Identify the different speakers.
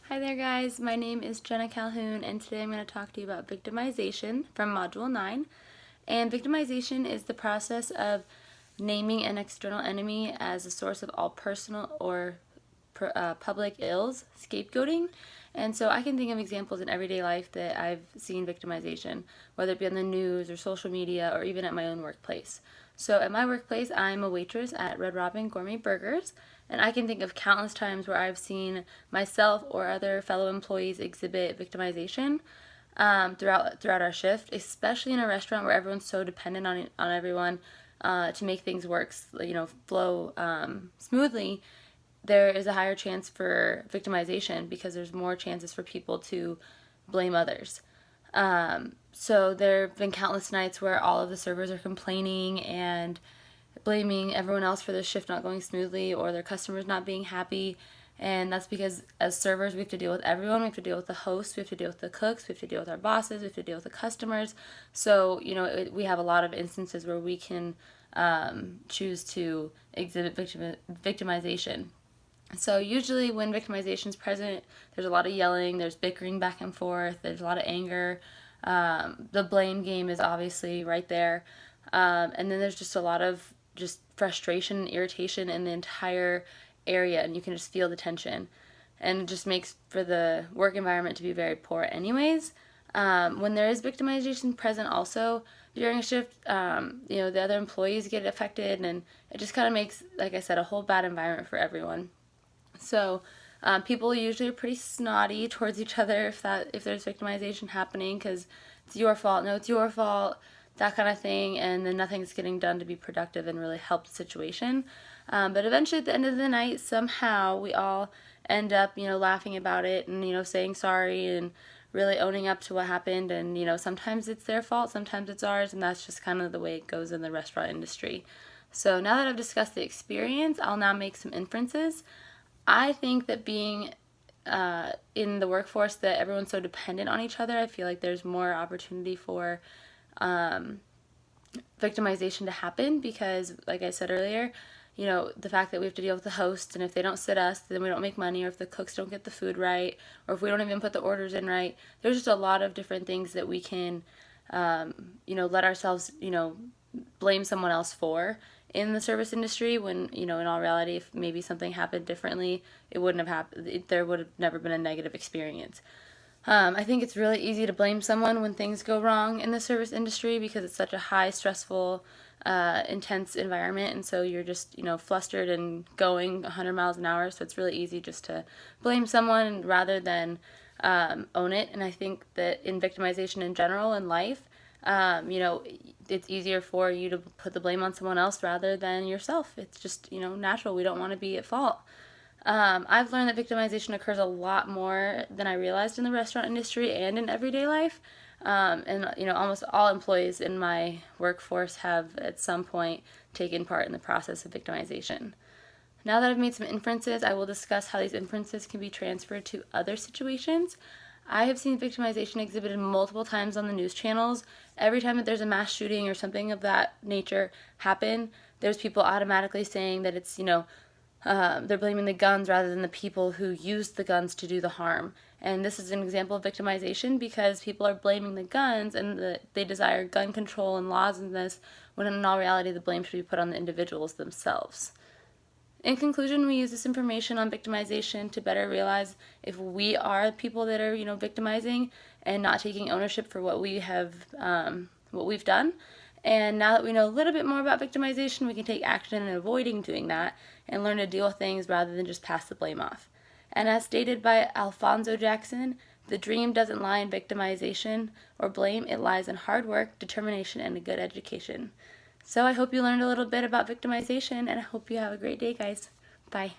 Speaker 1: Hi there guys, my name is Jenna Calhoun and today I'm going to talk to you about victimization from Module 9. And victimization is the process of naming an external enemy as a source of all personal or public ills, scapegoating. And so I can think of examples in everyday life that I've seen victimization, whether it be on the news or social media or even at my own workplace. So at my workplace, I'm a waitress at Red Robin Gourmet Burgers, and I can think of countless times where I've seen myself or other fellow employees exhibit victimization throughout our shift, especially in a restaurant where everyone's so dependent on everyone to make things work, flow smoothly. There is a higher chance for victimization because there's more chances for people to blame others. So there have been countless nights where all of the servers are complaining and blaming everyone else for their shift not going smoothly or their customers not being happy. And that's because as servers, we have to deal with everyone. We have to deal with the hosts, we have to deal with the cooks, we have to deal with our bosses, we have to deal with the customers. So, we have a lot of instances where we can choose to exhibit victimization. So usually when victimization is present, there's a lot of yelling, there's bickering back and forth, there's a lot of anger. The blame game is obviously right there. And then there's just a lot of just frustration and irritation in the entire area, and you can just feel the tension. And it just makes for the work environment to be very poor anyways. When there is victimization present also during a shift, the other employees get affected, and it just kind of makes, like I said, a whole bad environment for everyone. So people usually are pretty snotty towards each other if there's victimization happening because it's your fault, no, it's your fault, that kind of thing, and then nothing's getting done to be productive and really help the situation. But eventually at the end of the night, somehow we all end up, laughing about it and, saying sorry and really owning up to what happened. And, sometimes it's their fault, sometimes it's ours, and that's just kind of the way it goes in the restaurant industry. So now that I've discussed the experience, I'll now make some inferences. I think that being in the workforce that everyone's so dependent on each other, I feel like there's more opportunity for victimization to happen because, like I said earlier, the fact that we have to deal with the hosts, and if they don't sit us, then we don't make money, or if the cooks don't get the food right, or if we don't even put the orders in right, there's just a lot of different things that we can, let ourselves, blame someone else for in the service industry when, in all reality, if maybe something happened differently, it wouldn't have happened. There would have never been a negative experience. I think it's really easy to blame someone when things go wrong in the service industry because it's such a high, stressful, intense environment, and so you're just, flustered and going 100 miles an hour, so it's really easy just to blame someone rather than own it. And I think that in victimization in general in life, it's easier for you to put the blame on someone else rather than yourself. It's just, natural. We don't want to be at fault. I've learned that victimization occurs a lot more than I realized in the restaurant industry and in everyday life. Almost all employees in my workforce have at some point taken part in the process of victimization. Now that I've made some inferences, I will discuss how these inferences can be transferred to other situations. I have seen victimization exhibited multiple times on the news channels. Every time that there's a mass shooting or something of that nature happen, there's people automatically saying that it's, they're blaming the guns rather than the people who used the guns to do the harm. And this is an example of victimization because people are blaming the guns and they desire gun control and laws in this, when in all reality the blame should be put on the individuals themselves. In conclusion, we use this information on victimization to better realize if we are people that are, victimizing and not taking ownership for what we've done. And now that we know a little bit more about victimization, we can take action in avoiding doing that and learn to deal with things rather than just pass the blame off. And as stated by Alphonso Jackson, the dream doesn't lie in victimization or blame, it lies in hard work, determination, and a good education. So I hope you learned a little bit about victimization, and I hope you have a great day, guys. Bye.